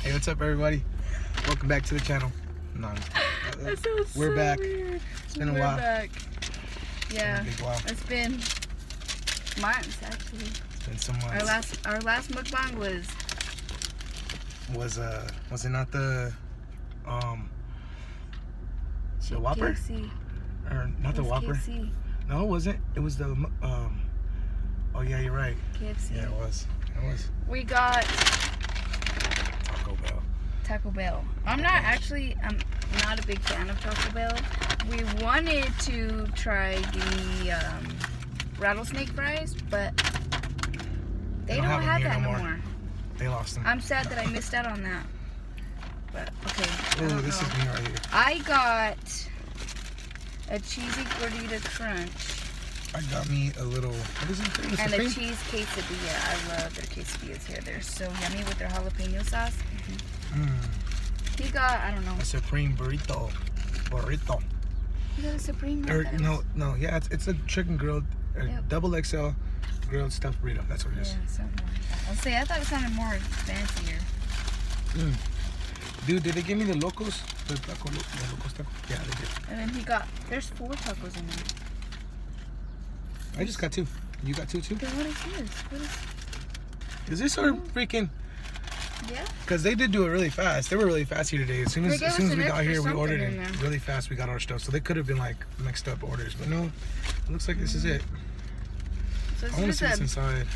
Hey, what's up, everybody? Welcome back to the channel. That sounds we're so back. weird. It's been a We're while. back. Yeah, It's been a big while. it's been months actually. It's been some months. Our last mukbang was it not the Whopper? KFC. Or not the Whopper? KFC. No, it wasn't. It was the oh yeah, you're right. KFC. Yeah, it was. We got TacoBell. TacoBell. I'm not a big fan of Taco Bell. We wanted to try the rattlesnake fries, but they don't have them that here no more. They lost them. I'm sad that I missed out on that. But okay. Oh, this is me right here. I got a cheesy gordita crunch. I got me a little. What is it? And a cheese quesadilla. I love their quesadillas here. They're so yummy with their jalapeno sauce. He got, I don't know. A supreme burrito. He got a supreme. Or no, yeah, it's a chicken grilled, double XL grilled stuffed burrito. That's what it is. Yeah, something like that. I'll say I thought it sounded more fancier. Dude, did they give me the locos? The locos taco? Yeah, they did. And then he got. There's 4 tacos in there. I just got 2. You got 2 too? Then what is this? What Is this our freaking? Yeah. Because they did do it really fast. They were really fast here today. As soon as we got here, we ordered it really fast. We got our stuff. So they could have been like mixed up orders, but no. It looks like this is it. So I want to see what's inside.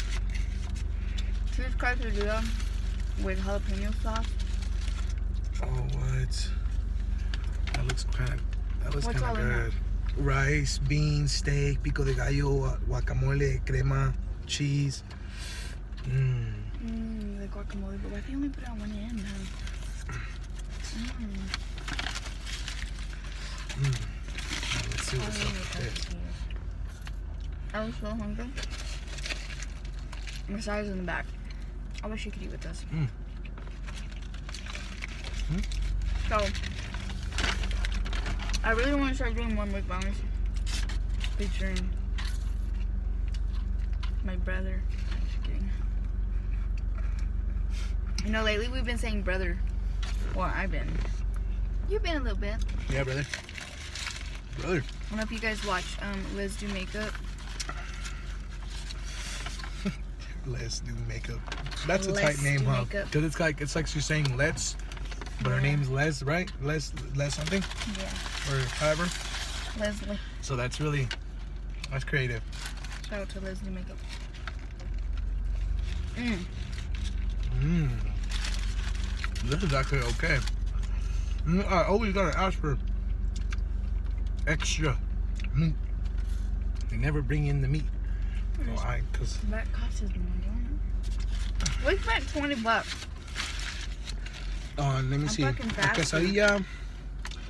Cheese quesadilla with jalapeno sauce. Oh, what? That looks kind of good. Rice, beans, steak, pico de gallo, guacamole, crema, cheese. The guacamole, but why can't we put that one in now? Let's see what this is. I was so hungry. My size in the back. I wish you could eat with us. So, I really want to start doing more mukbangs featuring my brother. I'm just kidding. You know, lately we've been saying brother. Well, I've been. You've been a little bit. Yeah, brother. I don't know if you guys watch Let's Do Makeup. Let's Do Makeup. That's a tight name, huh? Because it's like she's saying let's, but her name's Les, right? Les something? Yeah. Or however. Leslie. So that's creative. Shout out to Let's Do Makeup. This is actually okay. I always gotta ask for extra meat. They never bring in the meat. Cause that costs us more, don't it? We spent $20. Let me see. Fucking fast. Quesadilla.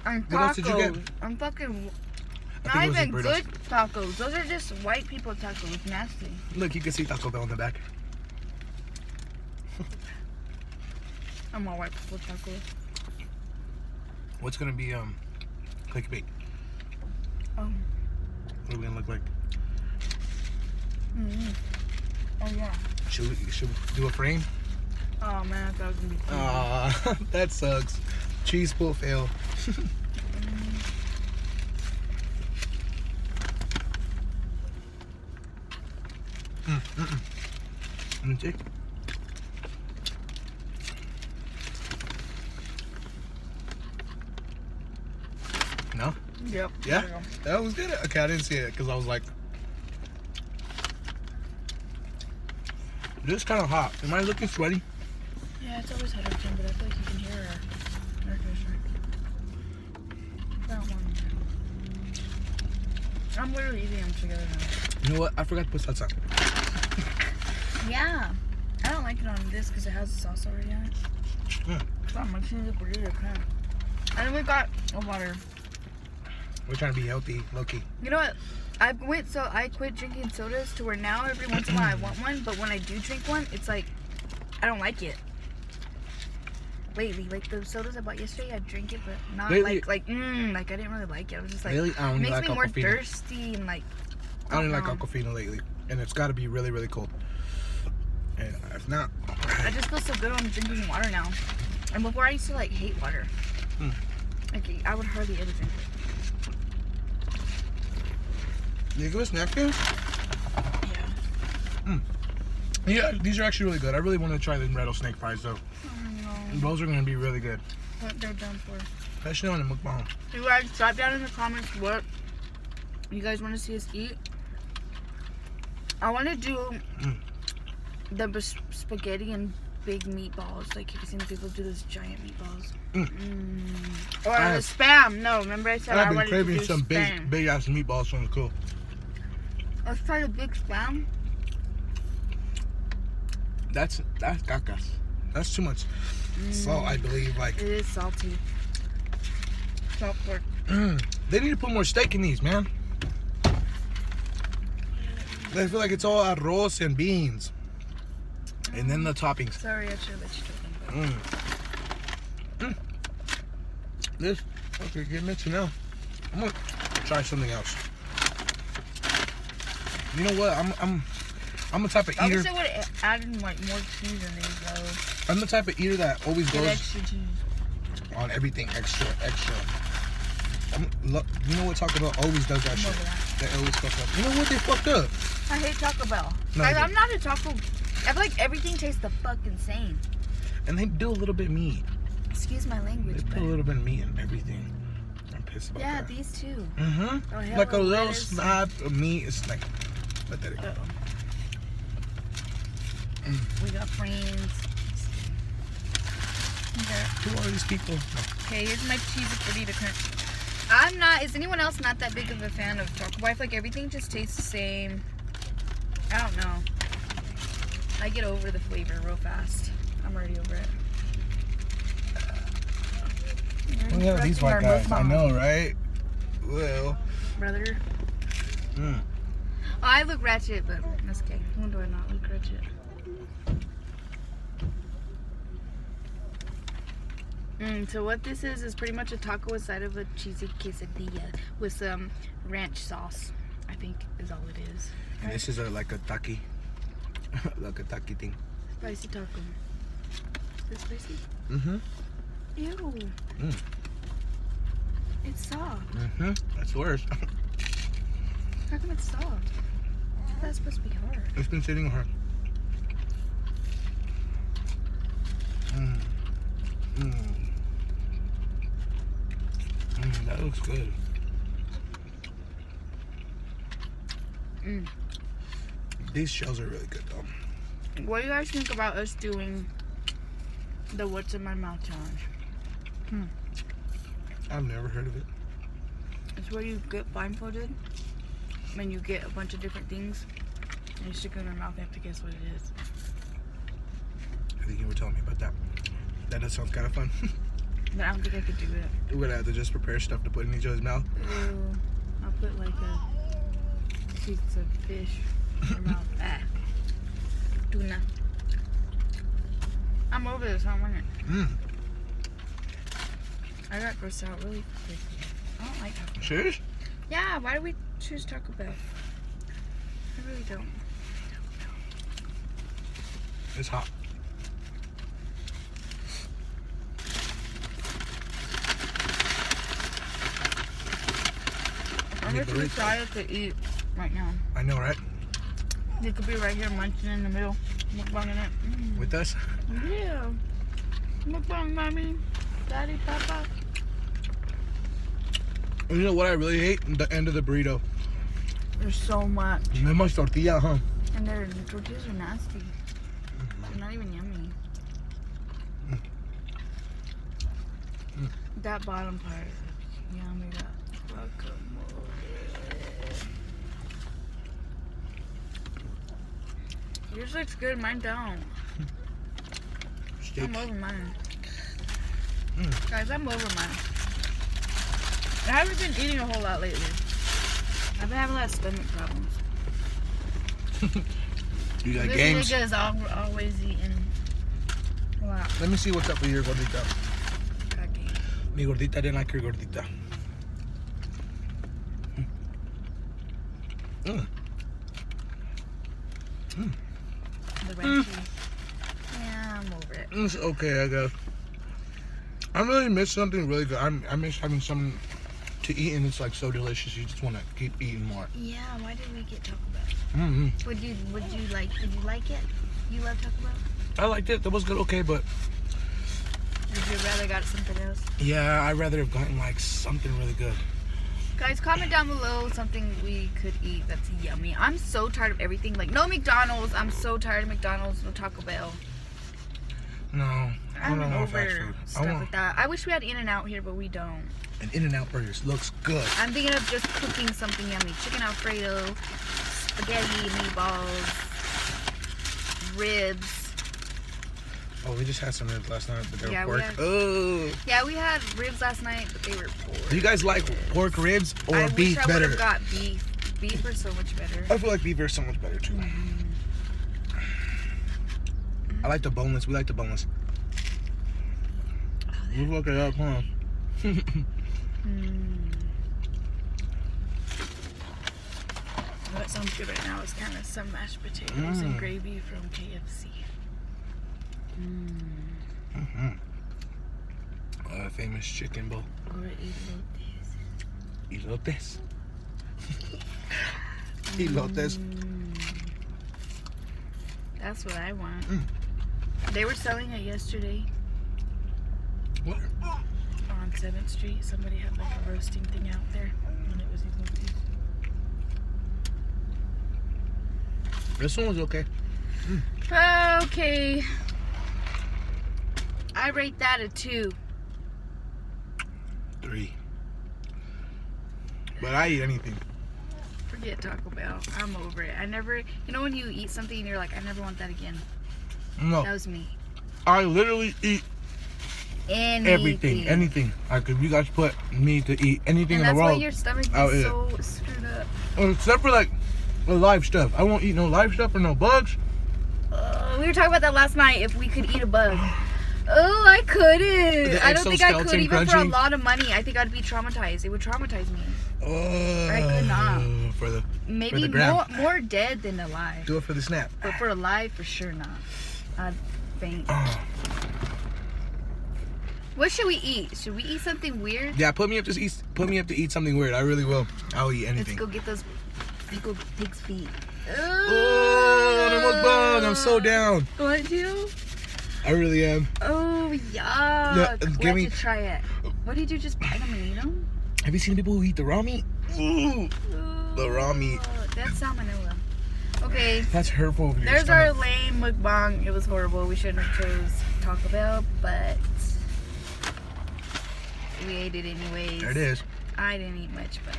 And What else did you get? I'm fucking. I Not think it even was good tacos. Those are just white people tacos. Nasty. Look, you can see Taco Bell in the back. I'm all white people tacos. What's gonna be clickbait? What are we gonna look like? Oh yeah. Should we do a frame? Oh man, I thought it was gonna be. That sucks. Cheese pull fail. Let me check. No? Yep. Yeah? That was good. Okay, I didn't see it because I was like, this is kind of hot. Am I looking sweaty? Yeah, it's always hot every time, but I feel like you can hear our air conditioner. I'm literally eating them together now. You know what? I forgot to put salsa. Yeah. I don't like it on this because it has the sauce already on it. It's not my cheesy burrito crap. And then we got a water. We're trying to be healthy, low-key. You know what? I quit drinking sodas to where now every once in a while I want one, but when I do drink one, it's like I don't like it. Lately, like the sodas I bought yesterday, I drink it, but not lately, like I didn't really like it. I was just like, really? I don't it makes like me more Aquafina. thirsty and like. I don't like Aquafina lately, and it's got to be really, really cold. And if not, I just feel so good on drinking water now. And before I used to like hate water. Like I would hardly ever drink it. You give us napkins? Yeah. Yeah, these are actually really good. I really want to try the rattlesnake fries though. Those are going to be really good. What they're done for. Especially on the mukbang. You guys, drop down in the comments what you guys want to see us eat. I want to do the spaghetti and big meatballs. Like you've seen people do those giant meatballs. Or the spam. No, remember I said I wanted to do craving some spam. big ass meatballs from the cool. Let's try the big spam. That's cacas. That's too much salt, I believe. Like it is salty. Salt pork. They need to put more steak in these, man. I feel like it's all arroz and beans. And then the toppings. Sorry, I should let you try them. This, okay, get mixed now. I'm gonna try something else. You know what? I'm the type of I eater. wish I would have added like more cheese in these though. I'm the type of eater that always Get goes extra cheese. on everything extra. You know what Taco Bell always does that shit? They always fuck up. You know what? They fucked up. I hate Taco Bell. No, Guys, I'm not a taco. I feel like everything tastes the fucking same. And they do a little bit of meat. Excuse my language. They put a little bit of meat in everything. I'm pissed about that. Yeah, these too. Mm-hmm. Oh, Like a little lettuce. slab of meat. It's like pathetic. We got friends. Who are these people? Okay, here's my cheesy burrito crunch. I'm not. Is anyone else not that big of a fan of Taco Bell? I feel like everything just tastes the same. I don't know. I get over the flavor real fast. I'm already over it. Yeah, these white guys. I know, right? Well. Brother. Oh, I look ratchet, but that's okay. When do I not look ratchet? So what this is pretty much a taco inside of a cheesy quesadilla with some ranch sauce, I think is all it is. Right? And this is like a taki. Like a taki thing. Spicy taco. Is this spicy? Mm-hmm. Ew. It's soft. Mm-hmm. That's worse. How come it's soft? That's supposed to be hard. It's been sitting hard. That looks good. These shells are really good though. What do you guys think about us doing the what's in my mouth challenge? I've never heard of it. It's where you get blindfolded and you get a bunch of different things and you stick it in your mouth and you have to guess what it is. I think you were telling me about that. That does sound kind of fun. But I don't think I could do it. We're gonna have to just prepare stuff to put in each other's mouth. Ew. I'll put like a piece of fish in your mouth. Tuna. I'm over this. I don't want it. I got grossed out really quick. I don't like Taco Bell. Serious? Yeah, why do we choose Taco Bell? I really don't. It's hot. I'm just too tired to eat right now. I know, right? You could be right here munching in the middle, mukbanging it. With us? Yeah. Mukbang, mommy, daddy, papa. You know what I really hate? The end of the burrito. There's so much. Not much tortilla, huh? And the tortillas are nasty. They're not even yummy. That bottom part is yummy. That guacamole. Yours looks good, mine don't. Steak. I'm over mine. Guys, I'm over mine. I haven't been eating a whole lot lately. I've been having a lot of stomach problems. You got This games? nigga is always eating a lot. Let me see what's up with your gordita. Got games. Mi gordita didn't like your gordita. The ranch cheese. Yeah, I'm over it. It's okay, I guess. I really miss something really good. I miss having something to eat, and it's like so delicious. You just want to keep eating more. Yeah, why did we get Taco Bell? Mm-hmm. Would you like it? You love Taco Bell? I liked it. That was good, okay, but Would you rather got something else? yeah, I'd rather have gotten like something really good. Guys, comment down below something we could eat that's yummy. I'm so tired of everything. Like, no McDonald's. I'm so tired of McDonald's. No Taco Bell. No, I'm don't know over fast food. stuff like that. I wish we had In-N-Out here, but we don't. An In-N-Out burger looks good. I'm thinking of just cooking something yummy. Chicken Alfredo, spaghetti, meatballs, ribs. Oh, we just had some ribs last night, but they Yeah, were pork. Yeah, we had ribs last night, but they were pork. Do you guys like pork ribs or beef better? I would have got beef. Beef are so much better. I feel like beef is so much better too. I like the boneless. We like the boneless. You look it up, huh? What sounds good right now is kind of some mashed potatoes and gravy from KFC. Famous chicken bowl. Or Elotes. Elotes. That's what I want. They were selling it yesterday. What? On 7th Street. Somebody had like a roasting thing out there. And it was elotes. This one was okay. Okay. I rate that a 2. 3. But I eat anything. Forget Taco Bell. I'm over it. I never, you know when you eat something and you're like, I never want that again. No. That was me. I literally eat everything. Anything. Like if you guys put me to eat anything and in the world. That's why your stomach is so screwed up. Except for like the live stuff. I won't eat no live stuff or no bugs. We were talking about that last night. If we could eat a bug. Oh, I couldn't. I don't think I could even for a lot of money. I think I'd be traumatized. It would traumatize me. I could not. Maybe more dead than alive. Do it for the snap. But for alive, for sure not. I'd faint. What should we eat? Should we eat something weird? Yeah, put me up to eat something weird. I really will. I'll eat anything. Let's go get those pig's feet. Oh, the MUKBANG. I'm so down. Want to? I really am. Oh, yuck. Give me. To try it. What did you just bite them and eat them? Have you seen people who eat the raw meat? Ooh. The raw meat. That's salmonella. Okay. That's hurtful. There's our lame mukbang. It was horrible. We shouldn't have chose Taco Bell, but we ate it anyways. There it is. I didn't eat much, but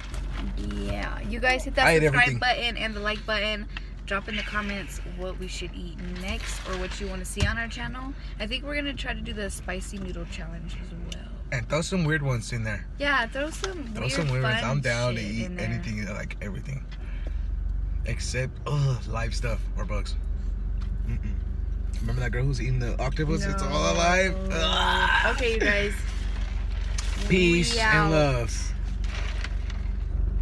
yeah. You guys hit that subscribe button and the like button. Drop in the comments what we should eat next or what you want to see on our channel. I think we're going to try to do the spicy noodle challenge as well. And throw some weird ones in there. Yeah, throw some weird ones. I'm down to eat anything, like everything. Except, live stuff or bugs. Remember that girl who's eating the octopus? No. It's all alive. Okay, you guys. Peace and love.